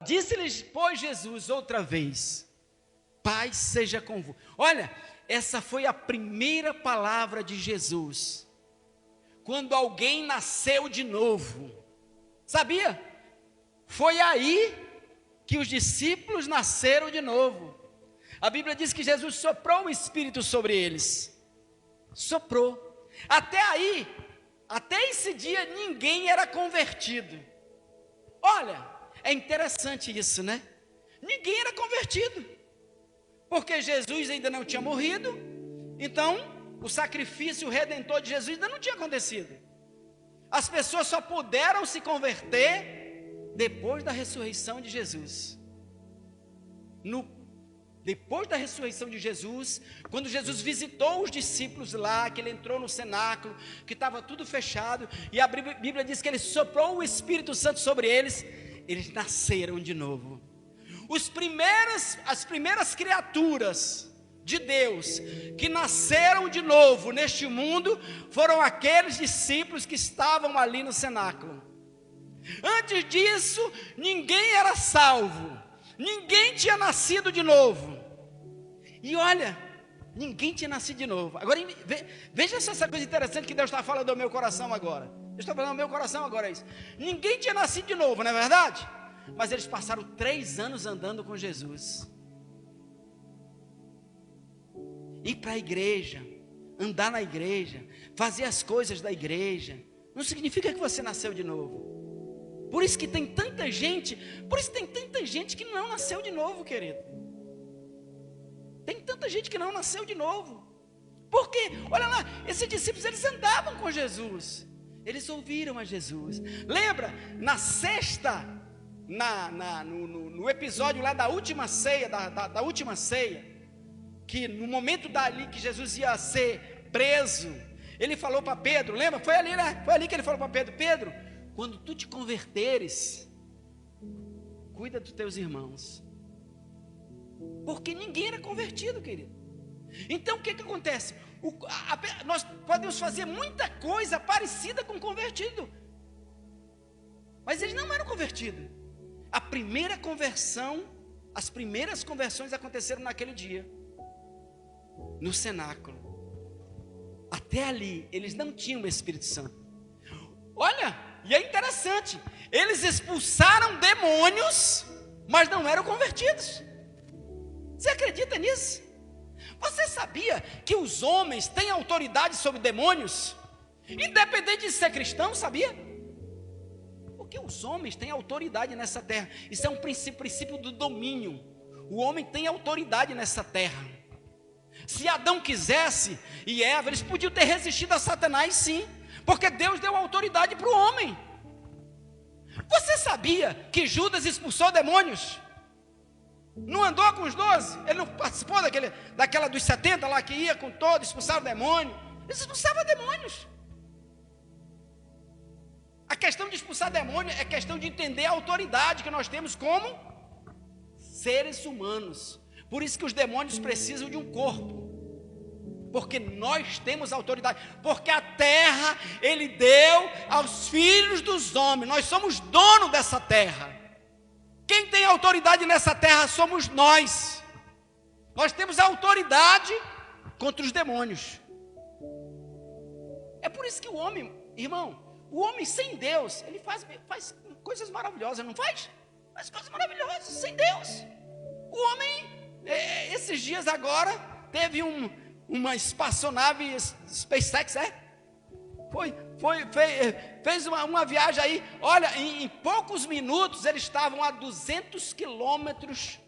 Disse-lhes, pois, Jesus outra vez: paz seja convosco. Olha, essa foi a primeira palavra de Jesus, quando alguém nasceu de novo. Sabia? Foi aí que os discípulos nasceram de novo. A Bíblia diz que Jesus soprou o Espírito sobre eles. Soprou. Até aí, até esse dia, ninguém era convertido. Olha, é interessante isso, né? Ninguém era convertido, porque Jesus ainda não tinha morrido. Então, o sacrifício redentor de Jesus ainda não tinha acontecido. As pessoas só puderam se converter depois da ressurreição de Jesus. Depois da ressurreição de Jesus, quando Jesus visitou os discípulos lá, que ele entrou no cenáculo, que estava tudo fechado, e a Bíblia diz que ele soprou o Espírito Santo sobre eles, eles nasceram de novo. As primeiras criaturas de Deus que nasceram de novo neste mundo foram aqueles discípulos que estavam ali no cenáculo. Antes disso, ninguém era salvo, ninguém tinha nascido de novo. E olha, ninguém tinha nascido de novo. Agora, veja só essa coisa interessante que Deus está falando ao meu coração agora. Deus está falando ao meu coração agora isso. Ninguém tinha nascido de novo, não é verdade? Mas eles passaram 3 anos andando com Jesus. Ir para a igreja, andar na igreja, fazer as coisas da igreja, não significa que você nasceu de novo. Por isso que tem tanta gente que não nasceu de novo, querido. Tem tanta gente que não nasceu de novo. Por quê? Olha lá, esses discípulos, eles andavam com Jesus, eles ouviram a Jesus. Lembra, na sexta, no episódio lá da última ceia, da última ceia, que no momento dali que Jesus ia ser preso, ele falou para Pedro, lembra? Foi ali, né? Foi ali que ele falou para Pedro: Pedro, quando tu te converteres, cuida dos teus irmãos. Porque ninguém era convertido, querido. Então o que acontece? Nós podemos fazer muita coisa parecida com convertido, mas eles não eram convertidos. A primeira conversão, as primeiras conversões aconteceram naquele dia, no cenáculo. Até ali, eles não tinham o Espírito Santo. Olha, e é interessante, eles expulsaram demônios, mas não eram convertidos. Você acredita nisso? Você sabia que os homens têm autoridade sobre demônios, independente de ser cristão, sabia? Porque os homens têm autoridade nessa terra. Isso é um princípio do domínio. O homem tem autoridade nessa terra. Se Adão quisesse e Eva, eles podiam ter resistido a Satanás, sim, porque Deus deu autoridade para o homem. Você sabia que Judas expulsou demônios? Não andou com os 12? Ele não participou daquela dos 70 lá que ia com todos, expulsaram demônio? Eles expulsavam demônios. A questão de expulsar demônio é questão de entender a autoridade que nós temos como seres humanos. Por isso que os demônios precisam de um corpo, porque nós temos autoridade, porque a terra ele deu aos filhos dos homens. Nós somos dono dessa terra. Quem tem autoridade nessa terra somos nós. Nós temos autoridade contra os demônios. É por isso que o homem, irmão, o homem sem Deus, ele faz coisas maravilhosas, não faz? Faz coisas maravilhosas sem Deus. O homem, esses dias agora, teve uma espaçonave SpaceX, fez uma viagem aí. Olha, em poucos minutos eles estavam a 200 quilômetros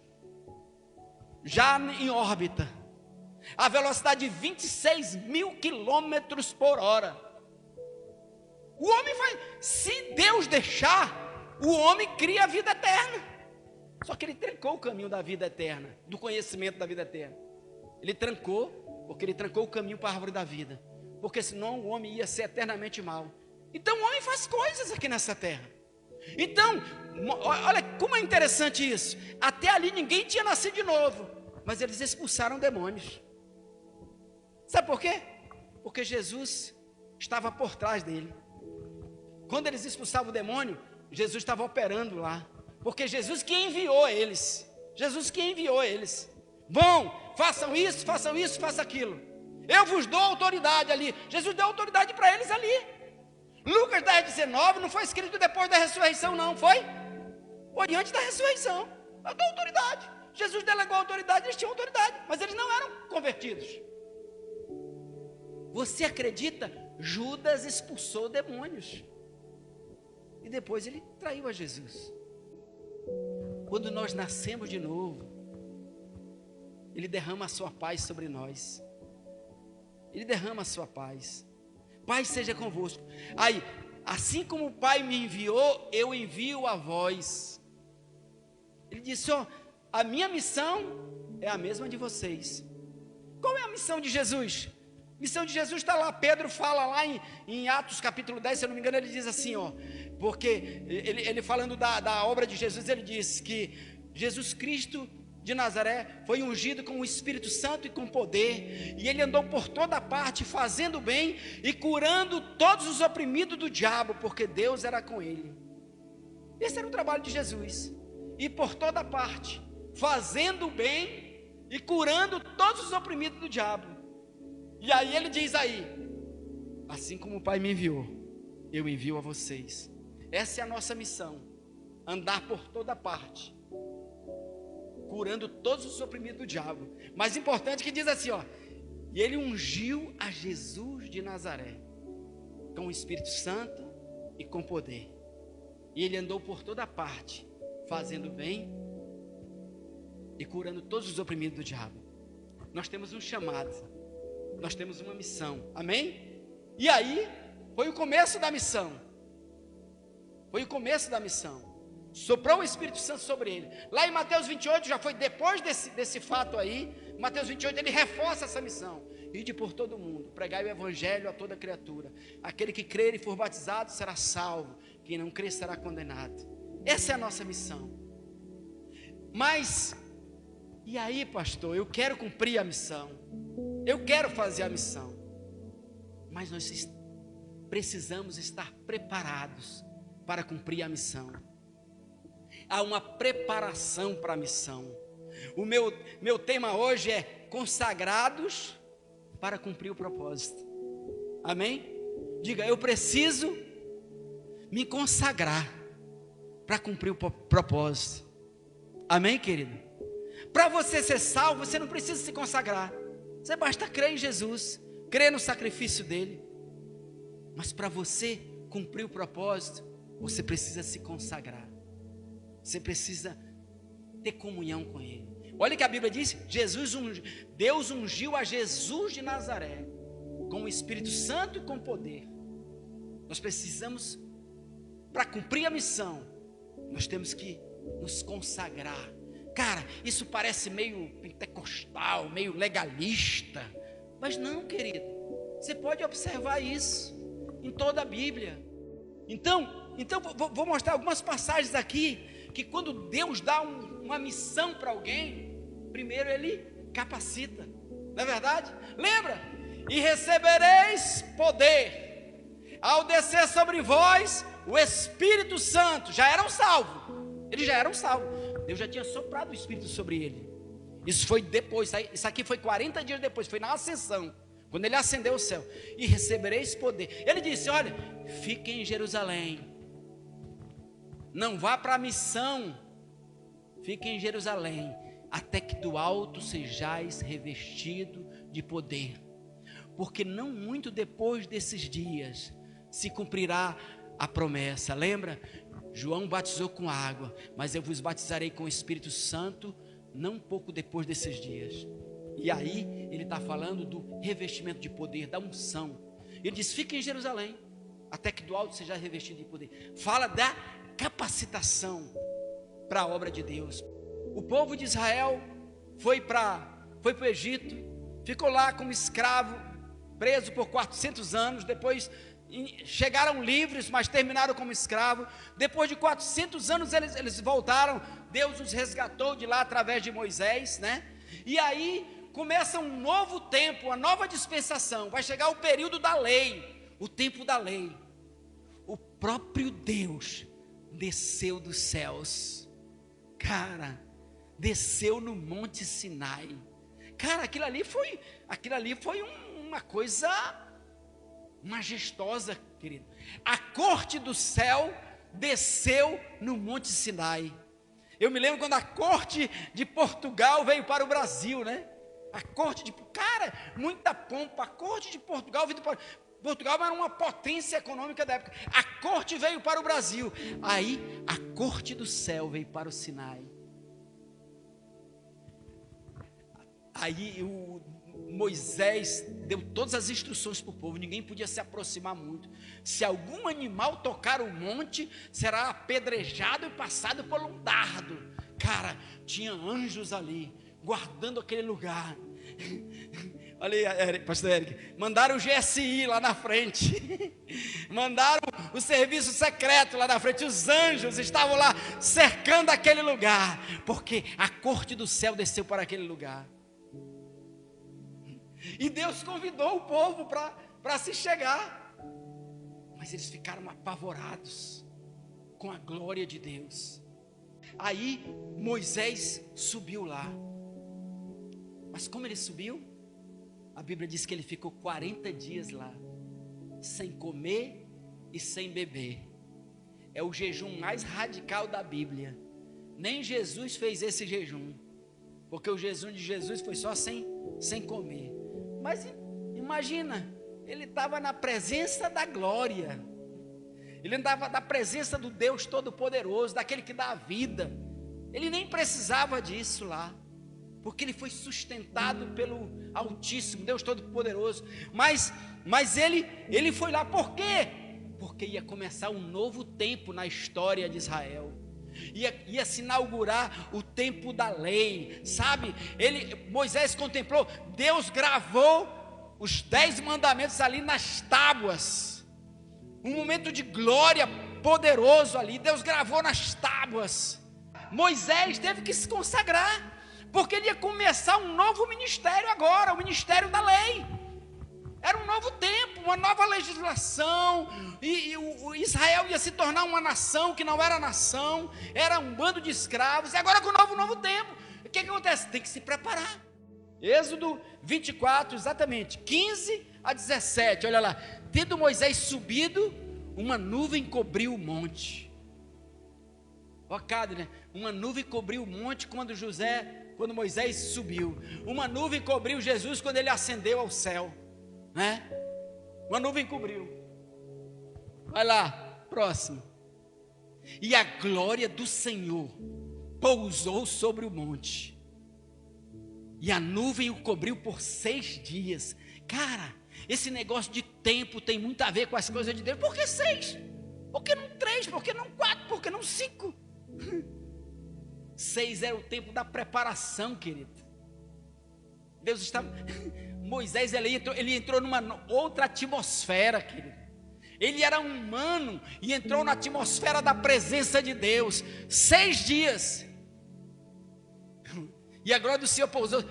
já em órbita, a velocidade de 26 mil quilômetros por hora. O homem se Deus deixar, o homem cria a vida eterna. Só que ele trancou o caminho da vida eterna, do conhecimento da vida eterna. Ele trancou, porque ele trancou o caminho para a árvore da vida, porque senão o homem ia ser eternamente mal. Então o homem faz coisas aqui nessa terra. Então, olha como é interessante isso. Até ali ninguém tinha nascido de novo, mas eles expulsaram demônios. Sabe por quê? Porque Jesus estava por trás dele. Quando eles expulsavam o demônio, Jesus estava operando lá. porque Jesus que enviou eles. Jesus que enviou eles. Vão, façam isso, façam aquilo. Eu vos dou autoridade ali. Jesus deu autoridade para eles ali. Lucas 10:19 não foi escrito depois da ressurreição, não, foi? Foi antes da ressurreição. Eu dou autoridade. Jesus delegou autoridade, eles tinham autoridade, mas eles não eram convertidos. Você acredita? Judas expulsou demônios. E depois ele traiu a Jesus. Quando nós nascemos de novo, Ele derrama a sua paz sobre nós. Ele derrama a sua paz. Paz seja convosco. Aí, assim como o Pai me enviou, eu envio a vós. Ele disse, ó, a minha missão é a mesma de vocês. Qual é a missão de Jesus? A missão de Jesus está lá, Pedro fala lá em Atos capítulo 10, se eu não me engano, ele diz assim, ó, porque ele falando da obra de Jesus, ele diz que Jesus Cristo de Nazaré foi ungido com o Espírito Santo e com poder, e ele andou por toda parte fazendo bem e curando todos os oprimidos do diabo, porque Deus era com ele. Esse era o trabalho de Jesus, e por toda parte fazendo bem e curando todos os oprimidos do diabo. E aí ele diz aí, assim como o Pai me enviou, eu envio a vocês. Essa é a nossa missão, andar por toda parte, curando todos os oprimidos do diabo. Mais importante que diz assim, ó, e ele ungiu a Jesus de Nazaré, com o Espírito Santo e com poder. E ele andou por toda parte, fazendo bem e curando todos os oprimidos do diabo. Nós temos um chamado, nós temos uma missão, amém? E aí, foi o começo da missão. Foi o começo da missão. Soprou o Espírito Santo sobre ele. Lá em Mateus 28, já foi depois desse fato aí, Mateus 28, ele reforça essa missão. Ide por todo mundo, pregai o evangelho a toda criatura. Aquele que crer e for batizado será salvo, quem não crer será condenado. Essa é a nossa missão. Mas, e aí, pastor, eu quero cumprir a missão, eu quero fazer a missão, mas nós precisamos estar preparados para cumprir a missão. Há uma preparação para a missão. O meu tema hoje é consagrados para cumprir o propósito. Amém? Diga, eu preciso me consagrar para cumprir o propósito. Amém, querido? Para você ser salvo, você não precisa se consagrar. Você basta crer em Jesus, crer no sacrifício dele. Mas para você cumprir o propósito, você precisa se consagrar. Você precisa ter comunhão com ele. Olha que a Bíblia diz, Deus ungiu a Jesus de Nazaré com o Espírito Santo e com poder. Nós precisamos, para cumprir a missão, nós temos que nos consagrar. Cara, isso parece meio pentecostal, meio legalista, mas não, querido, você pode observar isso em toda a Bíblia. Então vou mostrar algumas passagens aqui, que quando Deus dá uma missão para alguém, primeiro ele capacita, não é verdade? Lembra? E recebereis poder, ao descer sobre vós o Espírito Santo. Já eram salvos, eles já eram salvos. Deus já tinha soprado o Espírito sobre ele. Isso foi depois, isso aqui foi 40 dias depois, foi na ascensão, quando ele ascendeu ao céu. E recebereis poder. Ele disse, olha, fiquem em Jerusalém, não vá para a missão, fiquem em Jerusalém, até que do alto sejais revestido de poder, porque não muito depois desses dias se cumprirá a promessa. Lembra? João batizou com água, mas eu vos batizarei com o Espírito Santo não pouco depois desses dias. E aí ele está falando do revestimento de poder, da unção. Ele diz, fique em Jerusalém, até que do alto seja revestido de poder. Fala da capacitação para a obra de Deus. O povo de Israel foi para o Egito, ficou lá como escravo, preso por 400 anos, depois chegaram livres, mas terminaram como escravo. Depois de 400 anos eles voltaram, Deus os resgatou de lá através de Moisés, né? E aí começa um novo tempo, uma nova dispensação. Vai chegar o período da lei, o tempo da lei. O próprio Deus desceu dos céus cara, desceu no Monte Sinai. Cara, aquilo ali foi uma coisa majestosa, querido. A corte do céu desceu no Monte Sinai. Eu me lembro quando a corte de Portugal veio para o Brasil, né? Cara, muita pompa. A corte de Portugal veio para Portugal, era uma potência econômica da época. A corte veio para o Brasil. Aí a corte do céu veio para o Sinai. Aí o Moisés deu todas as instruções para o povo, ninguém podia se aproximar muito. Se algum animal tocar o monte, será apedrejado e passado por um dardo. Cara, tinha anjos ali, guardando aquele lugar. Olha aí, pastor Eric, mandaram o GSI lá na frente, mandaram o serviço secreto lá na frente, os anjos estavam lá cercando aquele lugar, porque a corte do céu desceu para aquele lugar. E Deus convidou o povo para se chegar, mas eles ficaram apavorados com a glória de Deus. Aí Moisés subiu lá, mas como ele subiu? A Bíblia diz que ele ficou 40 dias lá, sem comer e sem beber. É o jejum mais radical da Bíblia. Nem Jesus fez esse jejum, porque o jejum de Jesus foi só sem comer. Mas imagina, ele estava na presença da glória, ele andava na presença do Deus Todo-Poderoso, daquele que dá a vida. Ele nem precisava disso lá, porque ele foi sustentado pelo Altíssimo, Deus Todo-Poderoso. Mas ele foi lá por quê? Porque ia começar um novo tempo na história de Israel. Ia se inaugurar o tempo da lei, sabe? Moisés contemplou, Deus gravou os 10 mandamentos ali nas tábuas. Um momento de glória poderoso ali, Deus gravou nas tábuas. Moisés teve que se consagrar, porque ele ia começar um novo ministério agora, o ministério da lei. Era um novo tempo, uma nova legislação, e o Israel ia se tornar uma nação que não era nação, era um bando de escravos, e agora com o novo tempo, o que acontece? Tem que se preparar. Êxodo 24, exatamente, 15 a 17, olha lá. Tendo Moisés subido, uma nuvem cobriu o monte. Né? Uma nuvem cobriu o monte quando Moisés subiu. Uma nuvem cobriu Jesus quando ele ascendeu ao céu, né? Uma nuvem cobriu. Vai lá, próximo. E a glória do Senhor pousou sobre o monte, e a nuvem o cobriu por 6 dias. Cara, esse negócio de tempo tem muito a ver com as coisas de Deus. Por que 6? Por que não 3? Por que não 4? Por que não 5? 6 era o tempo da preparação, querido. Deus estava... Moisés, ele entrou numa outra atmosfera, querido. Ele era humano e entrou na atmosfera da presença de Deus. 6 dias. E a glória do Senhor pousou.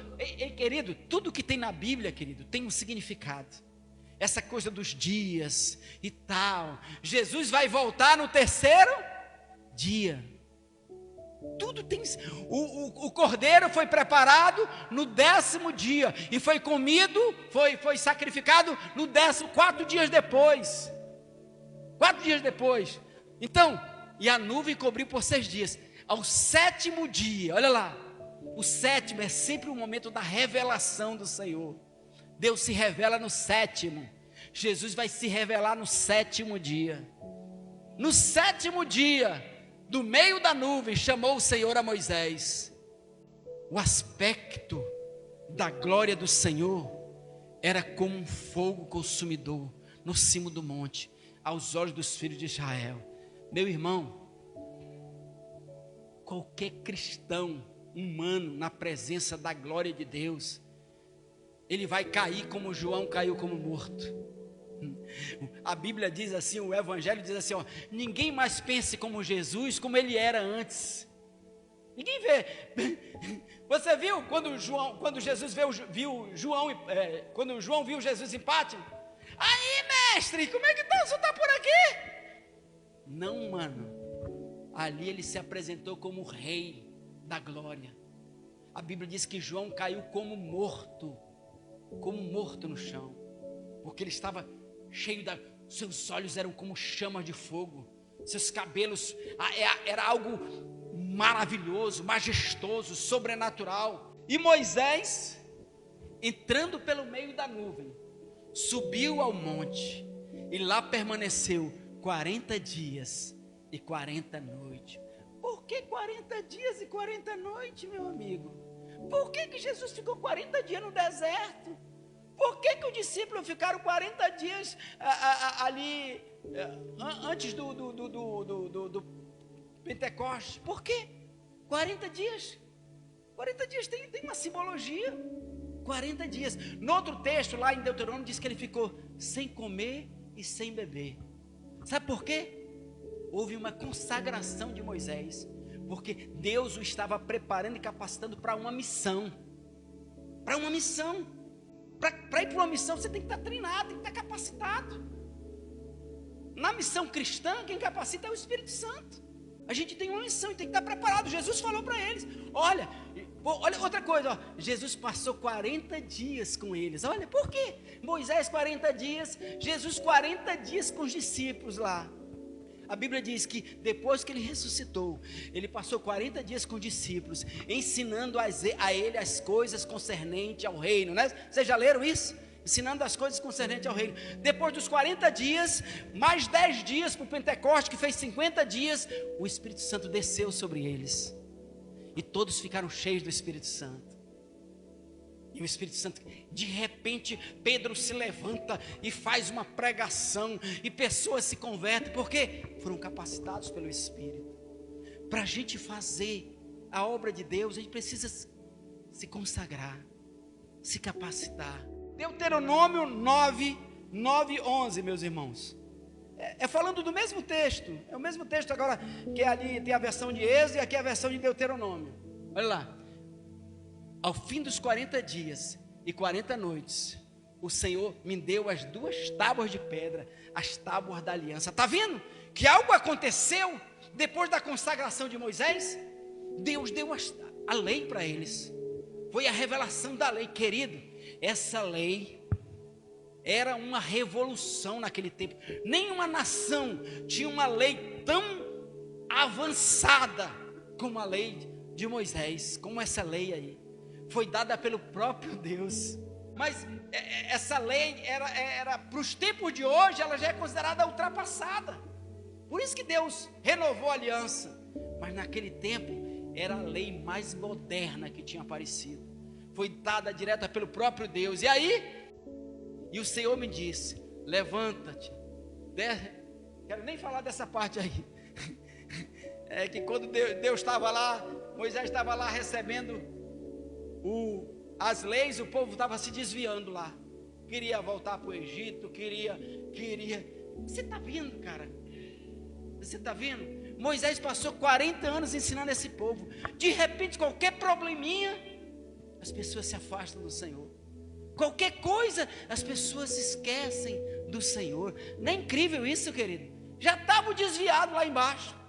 Querido, tudo que tem na Bíblia, querido, tem um significado. Essa coisa dos dias e tal. Jesus vai voltar no 3º dia. Tudo tem. O cordeiro foi preparado no 10º dia e foi comido, foi sacrificado no 4 dias depois. 4 dias depois. Então, e a nuvem cobriu por 6 dias. Ao 7º dia, olha lá. O 7º é sempre o momento da revelação do Senhor. Deus se revela no 7º. Jesus vai se revelar no 7º dia. No 7º dia, do meio da nuvem, chamou o Senhor a Moisés. O aspecto da glória do Senhor era como um fogo consumidor no cimo do monte, aos olhos dos filhos de Israel. Meu irmão, qualquer cristão humano na presença da glória de Deus, ele vai cair como João caiu como morto. A Bíblia diz assim, o Evangelho diz assim, ó, ninguém mais pense como Jesus, como ele era antes. Ninguém vê. Você viu quando Jesus viu João, quando João viu Jesus em Pátimo? Aí, mestre, como é que tá? Você está por aqui? Não, mano. Ali ele se apresentou como rei, da glória. A Bíblia diz que João caiu como morto no chão, porque ele estava cheio seus olhos eram como chamas de fogo, seus cabelos, era algo maravilhoso, majestoso, sobrenatural. E Moisés, entrando pelo meio da nuvem, subiu ao monte, e lá permaneceu 40 dias e 40 noites. Por que 40 dias e 40 noites, meu amigo? Por que Jesus ficou 40 dias no deserto? Por que os discípulos ficaram 40 dias ali, antes do Pentecostes? Por quê? 40 dias. 40 dias tem uma simbologia. 40 dias. No outro texto, lá em Deuteronômio, diz que ele ficou sem comer e sem beber. Sabe por quê? Houve uma consagração de Moisés, porque Deus o estava preparando e capacitando para uma missão. Para uma missão. Para ir para uma missão, você tem que estar treinado, tem que estar capacitado. Na missão cristã, quem capacita é o Espírito Santo. A gente tem uma missão e tem que estar preparado. Jesus falou para eles, olha outra coisa, Jesus passou 40 dias com eles. Olha, por quê? Moisés 40 dias, Jesus 40 dias com os discípulos lá. A Bíblia diz que depois que ele ressuscitou, ele passou 40 dias com os discípulos, ensinando a ele as coisas concernentes ao reino, né? Vocês já leram isso? Ensinando as coisas concernentes ao reino. Depois dos 40 dias, mais 10 dias para o Pentecostes, que fez 50 dias, o Espírito Santo desceu sobre eles. E todos ficaram cheios do Espírito Santo. E o Espírito Santo, de repente, Pedro se levanta e faz uma pregação, e pessoas se convertem, porque foram capacitados pelo Espírito. Para a gente fazer a obra de Deus, a gente precisa se consagrar, se capacitar. Deuteronômio 9, 11, meus irmãos. É falando do mesmo texto, é o mesmo texto agora, que ali tem a versão de Êxodo e aqui a versão de Deuteronômio. Olha lá. Ao fim dos 40 dias e 40 noites, o Senhor me deu as 2 tábuas de pedra, as tábuas da aliança. Está vendo que algo aconteceu depois da consagração de Moisés? Deus deu a lei para eles. Foi a revelação da lei, querido. Essa lei era uma revolução naquele tempo. Nenhuma nação tinha uma lei tão avançada como a lei de Moisés, como essa lei aí. Foi dada pelo próprio Deus. Mas essa lei era para os tempos de hoje, ela já é considerada ultrapassada. Por isso que Deus renovou a aliança. Mas naquele tempo era a lei mais moderna que tinha aparecido. Foi dada direta pelo próprio Deus. E aí, e o Senhor me disse: levanta-te. Quero nem falar dessa parte aí. É que quando Deus estava lá, Moisés estava lá recebendo as leis, o povo estava se desviando lá, queria voltar para o Egito, queria, você está vendo, cara? Você está vendo? Moisés passou 40 anos ensinando esse povo. De repente, qualquer probleminha, as pessoas se afastam do Senhor. Qualquer coisa, as pessoas esquecem do Senhor. Não é incrível isso, querido? Já estavam desviados lá embaixo.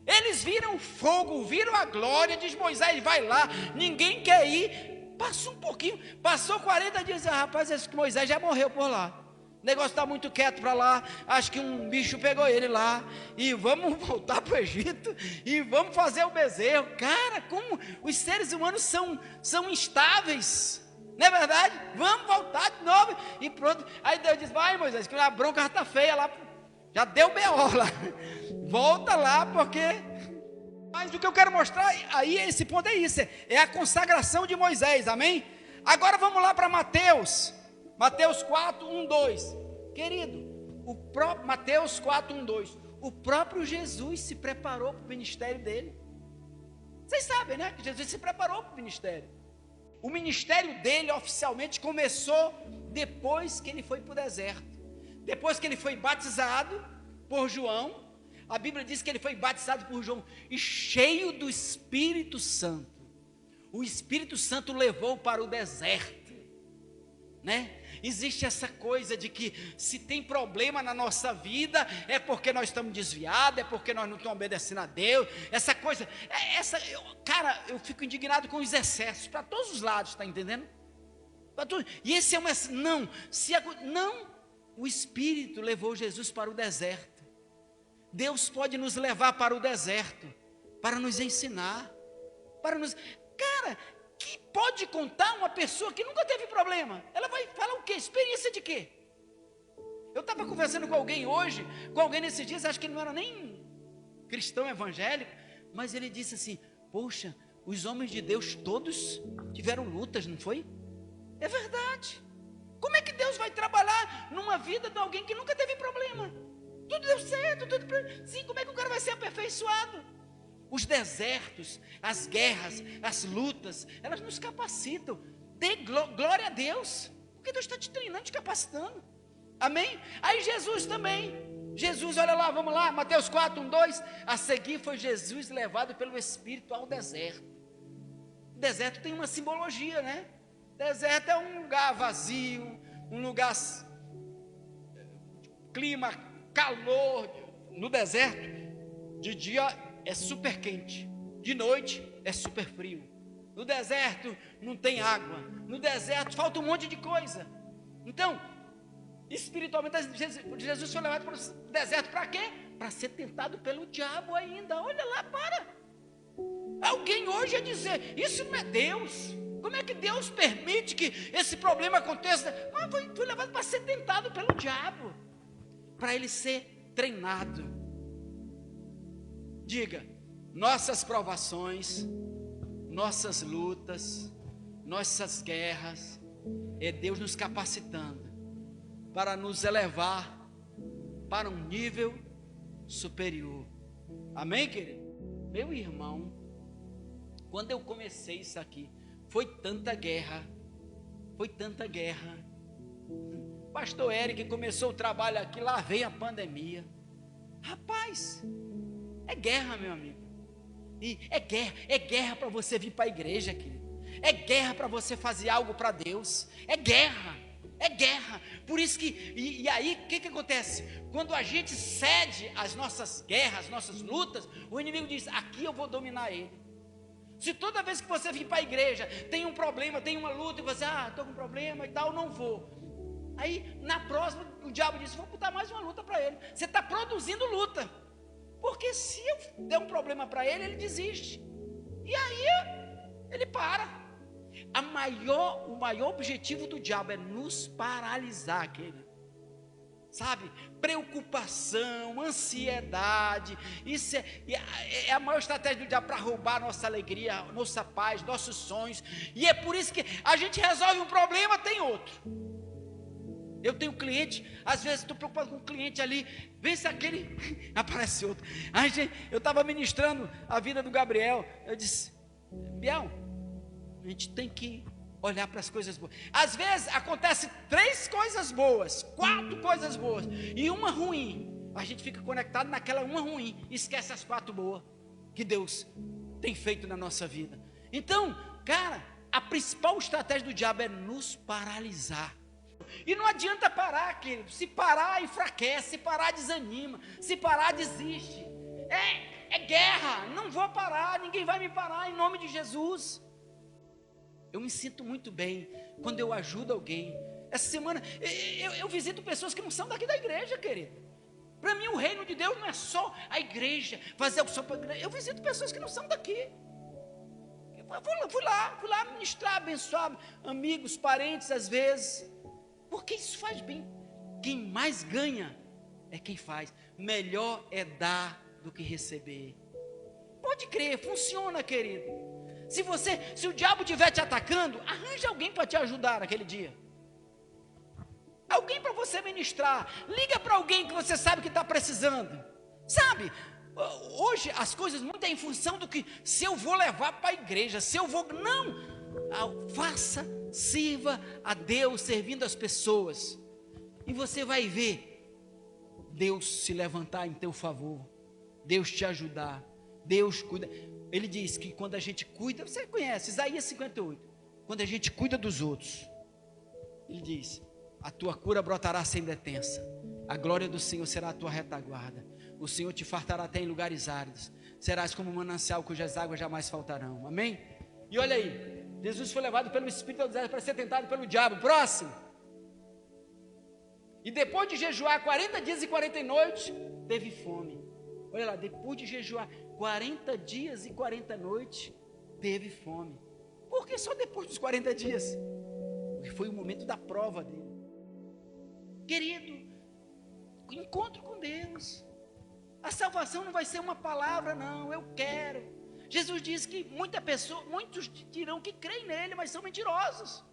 Eles viram o fogo, viram a glória. Diz Moisés: vai lá, ninguém quer ir. Passou um pouquinho, passou 40 dias. Rapaz, esse Moisés já morreu por lá. O negócio está muito quieto para lá. Acho que um bicho pegou ele lá. E vamos voltar para o Egito. E vamos fazer o bezerro. Cara, como os seres humanos são instáveis. Não é verdade? Vamos voltar de novo. E pronto. Aí Deus diz: vai, Moisés, que a bronca já está feia lá. Já deu B.O. lá. Volta lá, porque... Mas o que eu quero mostrar aí, esse ponto é isso. É a consagração de Moisés, amém? Agora vamos lá para Mateus. Mateus 4, 1, 2. Querido, Mateus 4, 1, 2. O próprio Jesus se preparou para o ministério dele. Vocês sabem, né? Que Jesus se preparou para o ministério. O ministério dele oficialmente começou depois que ele foi para o deserto. Depois que ele foi batizado por João. A Bíblia diz que ele foi batizado por João e cheio do Espírito Santo. O Espírito Santo levou para o deserto. né? Existe essa coisa de que se tem problema na nossa vida, é porque nós estamos desviados, é porque nós não estamos obedecendo a Deus, essa coisa, cara, eu fico indignado com os excessos, para todos os lados, está entendendo? E esse é não, o Espírito levou Jesus para o deserto. Deus pode nos levar para o deserto, para nos ensinar, cara, que pode contar uma pessoa que nunca teve problema? Ela vai falar o quê? Experiência de quê? Eu estava conversando com alguém hoje, com alguém nesses dias, acho que ele não era nem cristão evangélico, mas ele disse assim, poxa, os homens de Deus todos tiveram lutas, não foi? É verdade. Como é que Deus vai trabalhar numa vida de alguém que nunca teve problema? Tudo deu certo, sim, como é que o cara vai ser aperfeiçoado? Os desertos, as guerras, as lutas, elas nos capacitam. Dê glória a Deus, porque Deus está te treinando, te capacitando. Amém? Aí Jesus também. Jesus, olha lá, vamos lá, Mateus 4, 1, 2. A seguir foi Jesus levado pelo Espírito ao deserto. O deserto tem uma simbologia, né? Deserto é um lugar vazio, um lugar, clima, calor. No deserto, de dia é super quente, de noite é super frio. No deserto não tem água, no deserto falta um monte de coisa. Então, espiritualmente, Jesus foi levado para o deserto para quê? Para ser tentado pelo diabo ainda. Olha lá, para. Alguém hoje ia dizer, isso não é Deus. Como é que Deus permite que esse problema aconteça? Mas foi levado para ser tentado pelo diabo, para ele ser treinado. Diga, nossas provações, nossas lutas, nossas guerras, é Deus nos capacitando para nos elevar para um nível superior. Amém, querido? Meu irmão, quando eu comecei isso aqui, foi tanta guerra. Pastor Eric começou o trabalho aqui, lá veio a pandemia. Rapaz, é guerra, meu amigo. E é guerra para você vir para a igreja, querido. É guerra para você fazer algo para Deus. É guerra. Por isso que, e aí, o que acontece? Quando a gente cede às nossas guerras, às nossas lutas, o inimigo diz, aqui eu vou dominar ele. Se toda vez que você vir para a igreja, tem um problema, tem uma luta, e você, estou com um problema e tal, não vou. Aí, na próxima, o diabo diz, vou botar mais uma luta para ele. Você está produzindo luta. Porque se eu der um problema para ele, ele desiste. E aí, ele para. O maior objetivo do diabo é nos paralisar, querido. Sabe? Preocupação, ansiedade. Isso é a maior estratégia do diabo para roubar nossa alegria, nossa paz, nossos sonhos. E é por isso que a gente resolve um problema, tem outro. Eu tenho cliente, às vezes estou preocupado com um cliente ali, vê se aquele, aparece outro. Eu estava ministrando a vida do Gabriel, eu disse, Biel, a gente tem que olhar para as coisas boas. Às vezes acontece 3 coisas boas, 4 coisas boas, e uma ruim. A gente fica conectado naquela uma ruim, e esquece as 4 boas, que Deus tem feito na nossa vida. Então, cara, a principal estratégia do diabo é nos paralisar. E não adianta parar, querido. Se parar, enfraquece. Se parar, desanima. Se parar, desiste. É guerra. Não vou parar. Ninguém vai me parar em nome de Jesus. Eu me sinto muito bem quando eu ajudo alguém. Essa semana eu visito pessoas que não são daqui da igreja, querido. Para mim o reino de Deus não é só a igreja, fazer o que só para a igreja. Eu visito pessoas que não são daqui. Eu fui lá ministrar, abençoar amigos, parentes às vezes. Porque isso faz bem. Quem mais ganha é quem faz. Melhor é dar do que receber. Pode crer, funciona, querido. Se o diabo estiver te atacando, arranja alguém para te ajudar naquele dia. Alguém para você ministrar. Liga para alguém que você sabe que está precisando. Sabe, hoje as coisas muito é em função do que, se eu vou levar para a igreja, se eu vou, não, sirva a Deus servindo as pessoas, e você vai ver Deus se levantar em teu favor, Deus te ajudar, Deus cuida. Ele diz que quando a gente cuida, você conhece Isaías 58, quando a gente cuida dos outros, Ele diz: a tua cura brotará sem detença, a glória do Senhor será a tua retaguarda, o Senhor te fartará até em lugares áridos, serás como um manancial cujas águas jamais faltarão. Amém? E olha aí, Jesus foi levado pelo Espírito ao deserto para ser tentado pelo diabo. Próximo. E depois de jejuar 40 dias e 40 noites, teve fome. Olha lá, depois de jejuar 40 dias e 40 noites, teve fome. Por que só depois dos 40 dias? Porque foi o momento da prova dele. Querido, encontro com Deus. A salvação não vai ser uma palavra, não. Eu quero. Jesus disse que muitos dirão que creem nele, mas são mentirosos.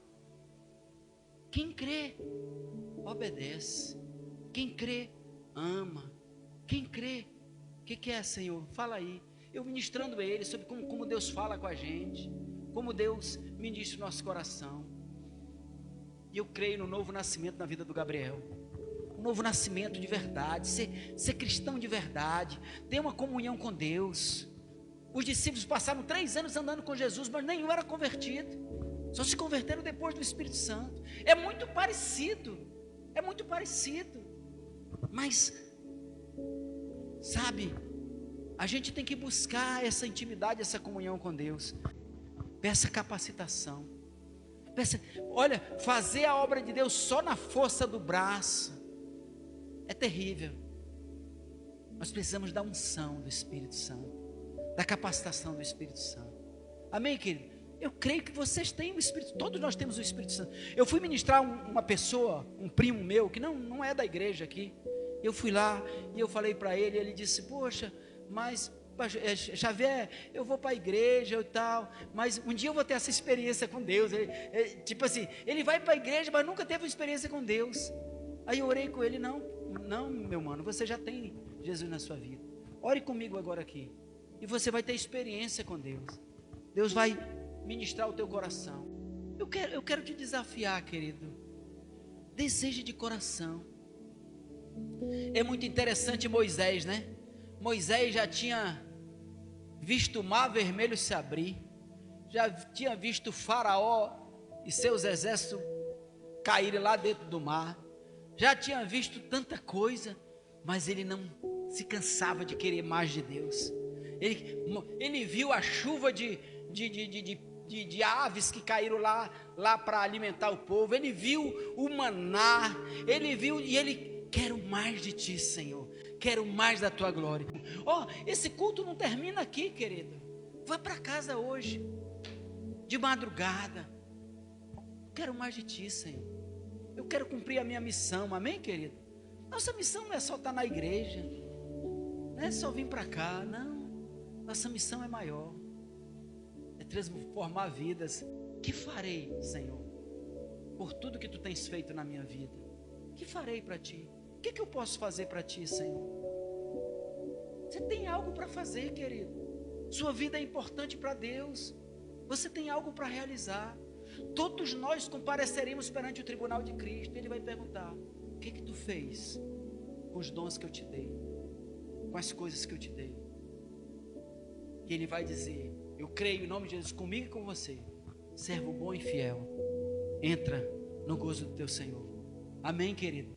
Quem crê, obedece. Quem crê, ama. Quem crê, o que é, Senhor? Fala aí. Eu ministrando ele sobre como Deus fala com a gente, como Deus ministra o nosso coração. E eu creio no novo nascimento na vida do Gabriel. Um novo nascimento de verdade, ser cristão de verdade, ter uma comunhão com Deus. Os discípulos passaram 3 anos andando com Jesus, mas nenhum era convertido. Só se converteram depois do Espírito Santo. É muito parecido. Mas, sabe, a gente tem que buscar essa intimidade, essa comunhão com Deus. Peça capacitação. Olha, fazer a obra de Deus só na força do braço é terrível. Nós precisamos da unção do Espírito Santo, da capacitação do Espírito Santo. Amém, querido? Eu creio que vocês têm o Espírito, todos nós temos o Espírito Santo. Eu fui ministrar uma pessoa, um primo meu, que não é da igreja aqui. Eu fui lá e eu falei para ele, ele disse: poxa, mas Xavier, eu vou para a igreja e tal, mas um dia eu vou ter essa experiência com Deus. Tipo assim, ele vai para a igreja, mas nunca teve uma experiência com Deus. Aí eu orei com ele: não, meu mano, você já tem Jesus na sua vida. Ore comigo agora aqui, e você vai ter experiência com Deus. Deus vai ministrar o teu coração. Eu quero te desafiar, querido. Deseje de coração. É muito interessante Moisés, né? Moisés já tinha visto o mar vermelho se abrir, já tinha visto Faraó e seus exércitos caírem lá dentro do mar, já tinha visto tanta coisa, mas ele não se cansava de querer mais de Deus. Ele viu a chuva de aves que caíram lá para alimentar o povo, ele viu o maná, ele viu e ele: quero mais de ti, Senhor, quero mais da tua glória. Esse culto não termina aqui, querido. Vai para casa hoje, de madrugada. Quero mais de ti, Senhor. Eu quero cumprir a minha missão, amém, querido? Nossa missão não é só estar na igreja, não é só vir para cá, não. Nossa missão é maior, é transformar vidas. Que farei, Senhor, por tudo que tu tens feito na minha vida? Que farei para ti? O que eu posso fazer para ti, Senhor? Você tem algo para fazer, querido. Sua vida é importante para Deus. Você tem algo para realizar. Todos nós compareceremos perante o tribunal de Cristo. Ele vai perguntar: o que tu fez com os dons que eu te dei, com as coisas que eu te dei? E ele vai dizer: eu creio em nome de Jesus, comigo e com você, servo bom e fiel, entra no gozo do teu Senhor. Amém, querido?